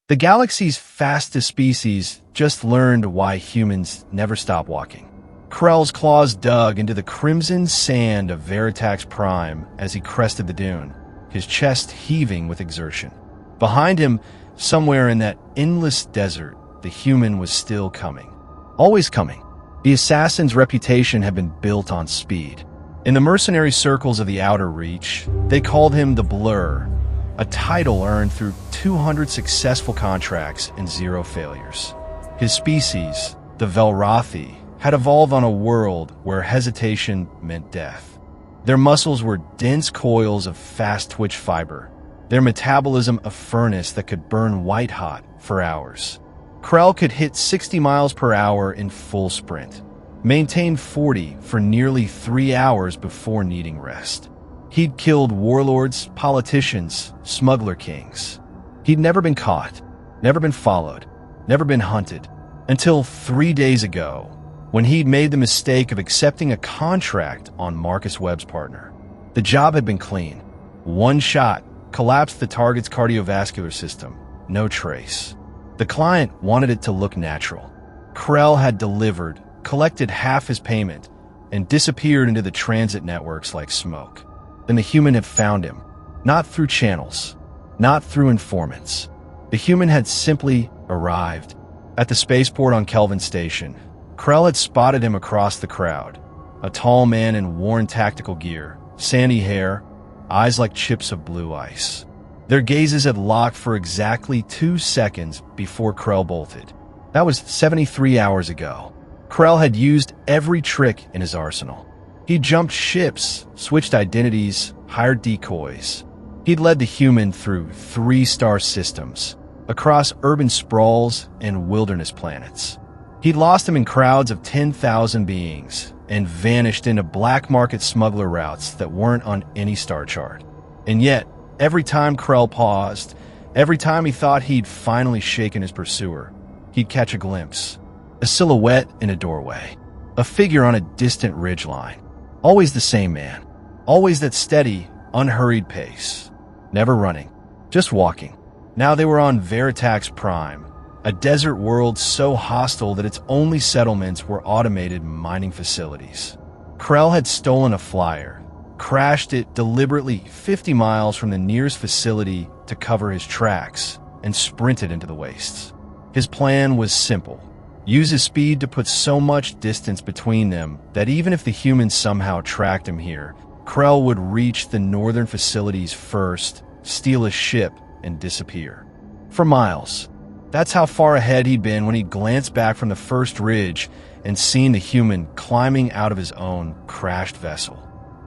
The galaxy's fastest species just learned why humans never stop walking. Krell's claws dug into the crimson sand of Veritax Prime as he crested the dune, his chest heaving with exertion. Behind him, somewhere in that endless desert, the human was still coming. Always coming. The assassin's reputation had been built on speed. In the mercenary circles of the Outer Reach, they called him the Blur, a title earned through 200 successful contracts and 0 failures. His species, the Velrothi, had evolved on a world where hesitation meant death. Their muscles were dense coils of fast-twitch fiber, their metabolism a furnace that could burn white-hot for hours. Krell could hit 60 miles per hour in full sprint, maintain 40 for nearly 3 hours before needing rest. He'd killed warlords, politicians, smuggler kings. He'd never been caught, never been followed, never been hunted, until 3 days ago, when he'd made the mistake of accepting a contract on Marcus Webb's partner. The job had been clean. One shot collapsed the target's cardiovascular system, no trace. The client wanted it to look natural. Krell had delivered, collected half his payment, and disappeared into the transit networks like smoke. Then the human had found him, not through channels, not through informants. The human had simply arrived. At the spaceport on Kelvin Station, Krell had spotted him across the crowd, a tall man in worn tactical gear, sandy hair, eyes like chips of blue ice. Their gazes had locked for exactly 2 seconds before Krell bolted. That was 73 hours ago. Krell had used every trick in his arsenal. He jumped ships, switched identities, hired decoys. He'd led the human through 3-star systems, across urban sprawls and wilderness planets. He'd lost him in crowds of 10,000 beings and vanished into black market smuggler routes that weren't on any star chart. And yet, every time Krell paused, every time he thought he'd finally shaken his pursuer, he'd catch a glimpse. A silhouette in a doorway. A figure on a distant ridgeline. Always the same man. Always that steady, unhurried pace. Never running. Just walking. Now they were on Veritax Prime, a desert world so hostile that its only settlements were automated mining facilities. Krell had stolen a flyer, crashed it deliberately 50 miles from the nearest facility to cover his tracks, and sprinted into the wastes. His plan was simple. Use his speed to put so much distance between them that even if the humans somehow tracked him here, Krell would reach the northern facilities first, steal a ship, and disappear. For miles. That's how far ahead he'd been when he'd glanced back from the first ridge and seen the human climbing out of his own crashed vessel.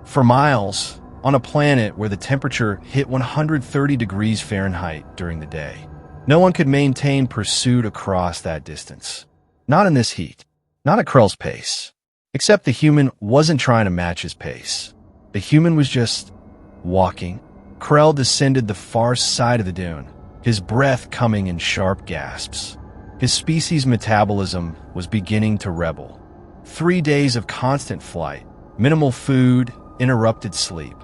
For miles, on a planet where the temperature hit 130 degrees Fahrenheit during the day. No one could maintain pursuit across that distance. Not in this heat. Not at Krell's pace. Except the human wasn't trying to match his pace. The human was just walking. Krell descended the far side of the dune, his breath coming in sharp gasps. His species' metabolism was beginning to rebel. 3 days of constant flight, minimal food, interrupted sleep.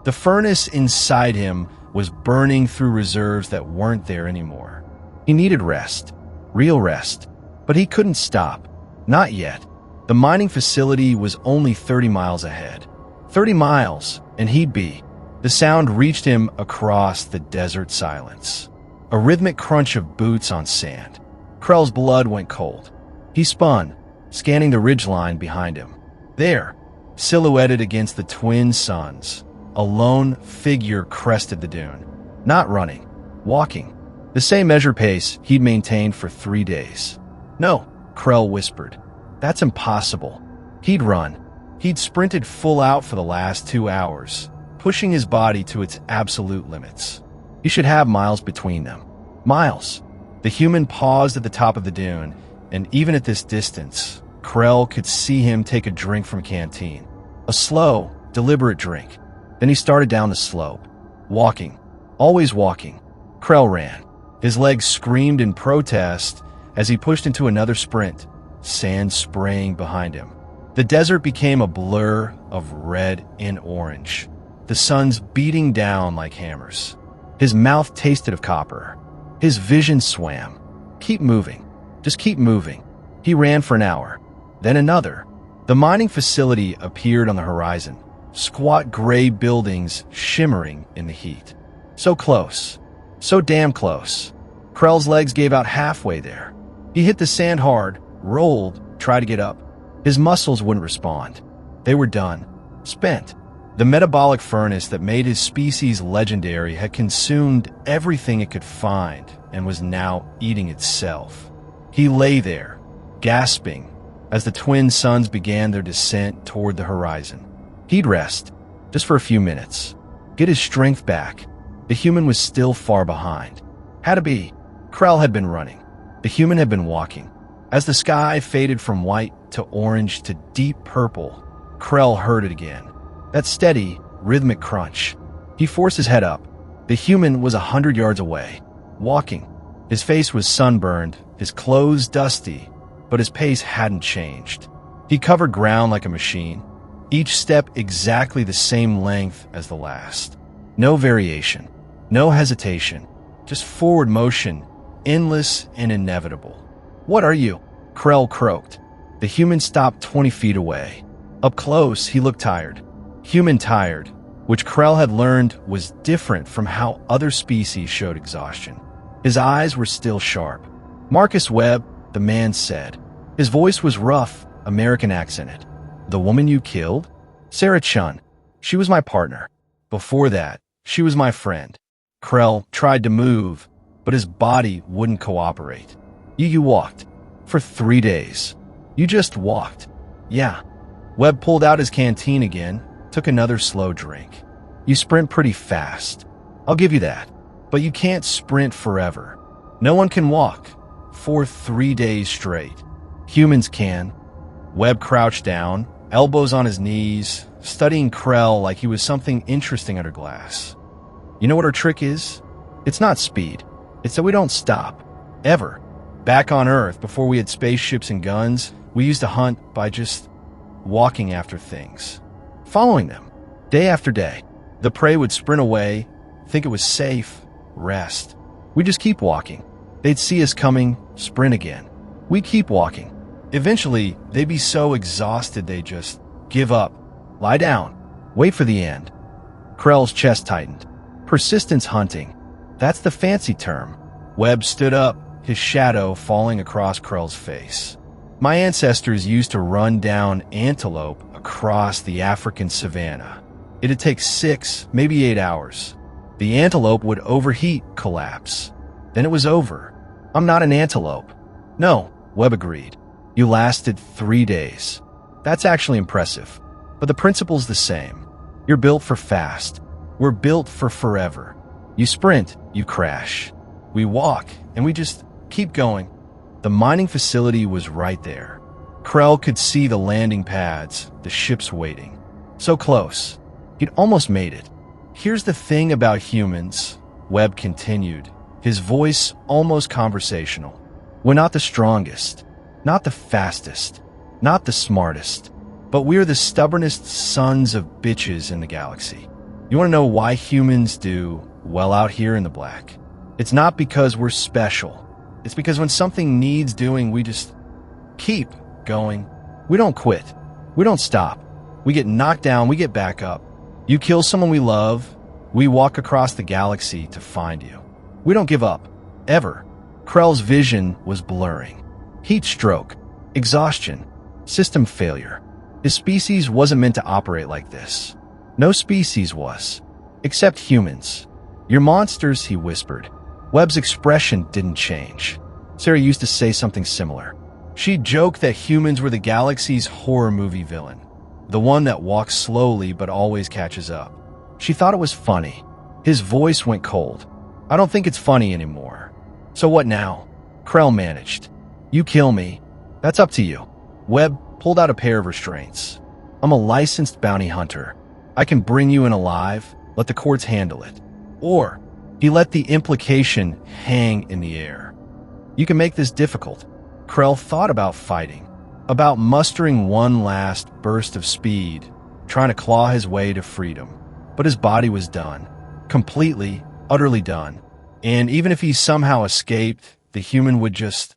The furnace inside him was burning through reserves that weren't there anymore. He needed rest. Real rest. But he couldn't stop. Not yet. The mining facility was only 30 miles ahead. 30 miles, and he'd be. The sound reached him across the desert silence. A rhythmic crunch of boots on sand. Krell's blood went cold. He spun, scanning the ridgeline behind him. There, silhouetted against the twin suns, a lone figure crested the dune. Not running, walking. The same measured pace he'd maintained for 3 days. No, Krell whispered. That's impossible. He'd run. He'd sprinted full out for the last 2 hours, pushing his body to its absolute limits. He should have miles between them. Miles. The human paused at the top of the dune, and even at this distance, Krell could see him take a drink from a canteen. A slow, deliberate drink. Then he started down the slope. Walking. Always walking. Krell ran. His legs screamed in protest as he pushed into another sprint, sand spraying behind him. The desert became a blur of red and orange, the suns beating down like hammers. His mouth tasted of copper. His vision swam. Keep moving. Just keep moving. He ran for an hour. Then another. The mining facility appeared on the horizon. Squat gray buildings shimmering in the heat. So close. So damn close. Krell's legs gave out halfway there. He hit the sand hard, rolled, tried to get up. His muscles wouldn't respond. They were done. Spent. The metabolic furnace that made his species legendary had consumed everything it could find and was now eating itself. He lay there, gasping, as the twin suns began their descent toward the horizon. He'd rest, just for a few minutes, get his strength back. The human was still far behind. Had to be. Krell had been running. The human had been walking. As the sky faded from white to orange to deep purple, Krell heard it again. That steady, rhythmic crunch. He forced his head up. The human was 100 yards away, walking. His face was sunburned, his clothes dusty, but his pace hadn't changed. He covered ground like a machine, each step exactly the same length as the last. No variation, no hesitation, just forward motion, endless and inevitable. "What are you?" Krell croaked. The human stopped 20 feet away. Up close, he looked tired. Human tired, which Krell had learned was different from how other species showed exhaustion. His eyes were still sharp. "Marcus Webb," the man said. His voice was rough, American accented. "The woman you killed?" "Sarah Chun. She was my partner. Before that, she was my friend." Krell tried to move, but his body wouldn't cooperate. You walked. For 3 days. You just walked." "Yeah." Webb pulled out his canteen again, took another slow drink. "You sprint pretty fast. I'll give you that. But you can't sprint forever. No one can walk for 3 days straight. Humans can." Webb crouched down, elbows on his knees, studying Krell like he was something interesting under glass. "You know what our trick is? It's not speed. It's that we don't stop. Ever. Back on Earth, before we had spaceships and guns, we used to hunt by just walking after things. Following them. Day after day. The prey would sprint away, think it was safe, rest. We'd just keep walking. They'd see us coming, sprint again. We'd keep walking. Eventually, they'd be so exhausted they'd just give up, lie down, wait for the end." Krell's chest tightened. "Persistence hunting. That's the fancy term." Webb stood up, his shadow falling across Krell's face. "My ancestors used to run down antelope across the African savanna. It'd take 6, maybe 8 hours. The antelope would overheat, collapse. Then it was over. I'm not an antelope." "No," Webb agreed. "You lasted 3 days. That's actually impressive. But the principle's the same. You're built for fast. We're built for forever. You sprint, you crash. We walk, and we just keep going." The mining facility was right there. Krell could see the landing pads, the ships waiting. So close. He'd almost made it. "Here's the thing about humans," Webb continued, his voice almost conversational. "We're not the strongest, not the fastest, not the smartest, but we're the stubbornest sons of bitches in the galaxy. You want to know why humans do well out here in the black? It's not because we're special. It's because when something needs doing, we just keep going. We don't quit. We don't stop. We get knocked down, we get back up. You kill someone we love, we walk across the galaxy to find you. We don't give up. Ever." Krell's vision was blurring. Heat stroke, exhaustion, system failure. His species wasn't meant to operate like this. No species was. Except humans. "You're monsters," he whispered. Webb's expression didn't change. Sarah used to say something similar. She'd joke that humans were the galaxy's horror movie villain. The one that walks slowly but always catches up. She thought it was funny. His voice went cold. "I don't think it's funny anymore." "So what now?" Krell managed. "You kill me. That's up to you." Webb pulled out a pair of restraints. "I'm a licensed bounty hunter. I can bring you in alive, let the courts handle it. Or," he let the implication hang in the air, "you can make this difficult." Krell thought about fighting, about mustering one last burst of speed, trying to claw his way to freedom. But his body was done. Completely, utterly done. And even if he somehow escaped, the human would just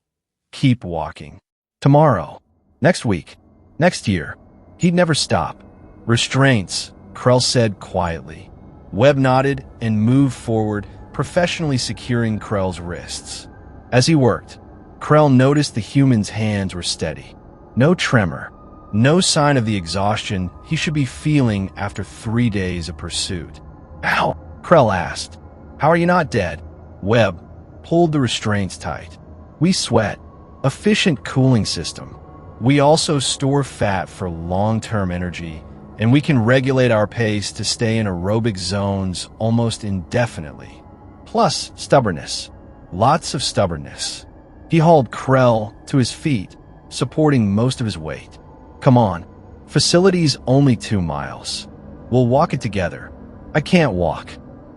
keep walking. Tomorrow, next week, next year, he'd never stop. Restraints, Krell said quietly. Webb nodded and moved forward, professionally securing Krell's wrists. As he worked, Krell noticed the human's hands were steady. No tremor, no sign of the exhaustion he should be feeling after 3 days of pursuit. "Ow," Krell asked. "How are you not dead?" Webb pulled the restraints tight. "We sweat. Efficient cooling system. We also store fat for long-term energy, and we can regulate our pace to stay in aerobic zones almost indefinitely. Plus stubbornness. Lots of stubbornness." He hauled Krell to his feet, supporting most of his weight. "Come on. Facility's only 2 miles. We'll walk it together." "I can't walk."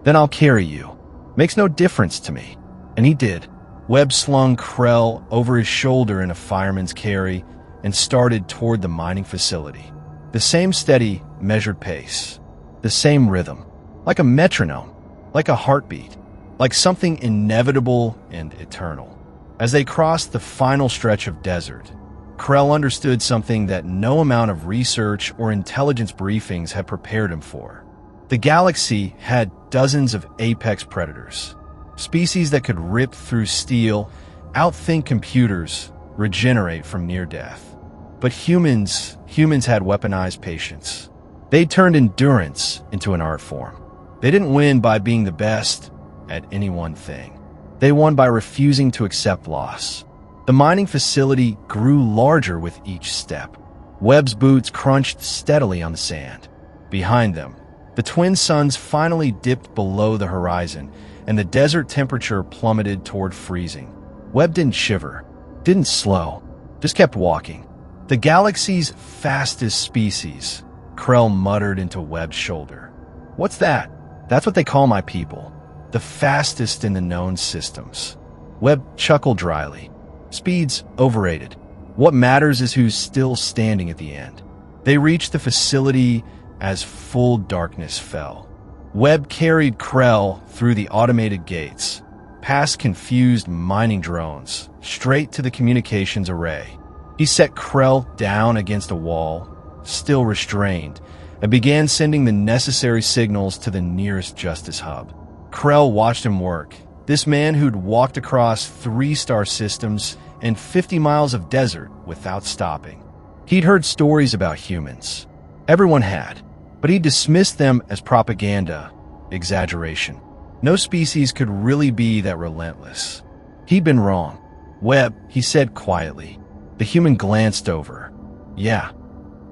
"Then I'll carry you. Makes no difference to me." And he did. Webb slung Krell over his shoulder in a fireman's carry and started toward the mining facility. The same steady, measured pace. The same rhythm. Like a metronome. Like a heartbeat. Like something inevitable and eternal. As they crossed the final stretch of desert, Krell understood something that no amount of research or intelligence briefings had prepared him for. The galaxy had dozens of apex predators. Species that could rip through steel, outthink computers, regenerate from near death. But humans had weaponized patience. They turned endurance into an art form. They didn't win by being the best at any one thing. They won by refusing to accept loss. The mining facility grew larger with each step. Webb's boots crunched steadily on the sand. Behind them, the twin suns finally dipped below the horizon, and the desert temperature plummeted toward freezing. Webb didn't shiver, didn't slow, just kept walking. "The galaxy's fastest species," Krell muttered into Webb's shoulder. "What's that?" "That's what they call my people. The fastest in the known systems." Webb chuckled dryly. "Speed's overrated. What matters is who's still standing at the end." They reached the facility as full darkness fell. Webb carried Krell through the automated gates, past confused mining drones, straight to the communications array. He set Krell down against a wall, still restrained, and began sending the necessary signals to the nearest justice hub. Krell watched him work. This man who'd walked across 3-star systems and 50 miles of desert without stopping. He'd heard stories about humans. Everyone had, but he dismissed them as propaganda, exaggeration. No species could really be that relentless. He'd been wrong. "Webb," he said quietly. The human glanced over. "Yeah.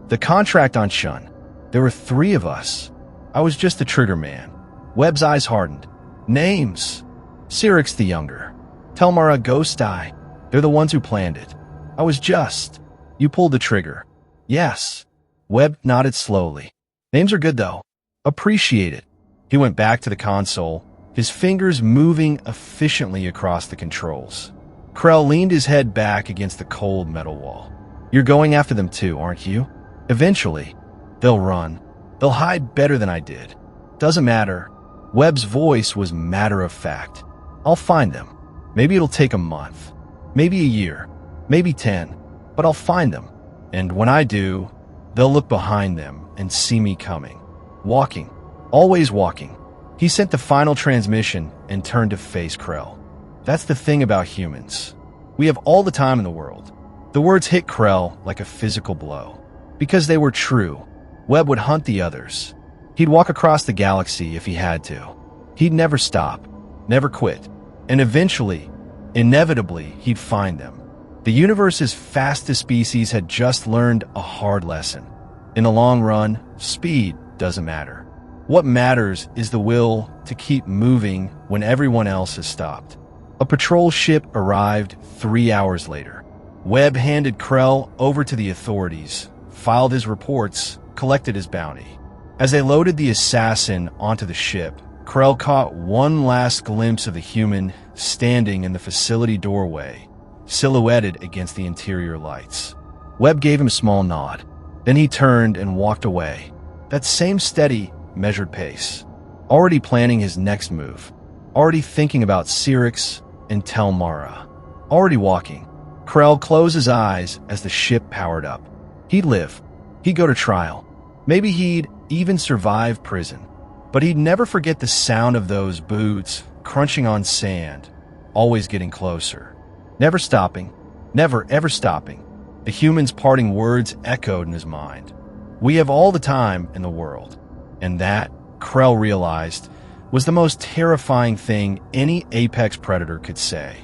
The contract on Shun. There were 3 of us. I was just the trigger man." Webb's eyes hardened. "Names. Cyrix the Younger. Telmara Ghostai. They're the ones who planned it. I was just..." "You pulled the trigger." "Yes." Webb nodded slowly. "Names are good, though. Appreciate it." He went back to the console, his fingers moving efficiently across the controls. Krell leaned his head back against the cold metal wall. "You're going after them too, aren't you?" "Eventually. They'll run. They'll hide better than I did. Doesn't matter." Webb's voice was matter-of-fact. "I'll find them. Maybe it'll take a month. Maybe a year. Maybe 10. But I'll find them. And when I do, they'll look behind them and see me coming. Walking. Always walking." He sent the final transmission and turned to face Krell. "That's the thing about humans. We have all the time in the world." The words hit Krell like a physical blow. Because they were true, Webb would hunt the others. He'd walk across the galaxy if he had to. He'd never stop, never quit. And eventually, inevitably, he'd find them. The universe's fastest species had just learned a hard lesson. In the long run, speed doesn't matter. What matters is the will to keep moving when everyone else has stopped. A patrol ship arrived 3 hours later. Webb handed Krell over to the authorities, filed his reports, collected his bounty. As they loaded the assassin onto the ship, Krell caught one last glimpse of the human standing in the facility doorway, silhouetted against the interior lights. Webb gave him a small nod. Then he turned and walked away. That same steady, measured pace. Already planning his next move. already thinking about Syrinx and Telmara. Already walking. Krell closed his eyes as the ship powered up. He'd live. He'd go to trial. Maybe he'd even survive prison. But he'd never forget the sound of those boots crunching on sand, always getting closer. Never stopping. Never ever stopping. The human's parting words echoed in his mind. We have all the time in the world. And that, Krell realized, was the most terrifying thing any apex predator could say.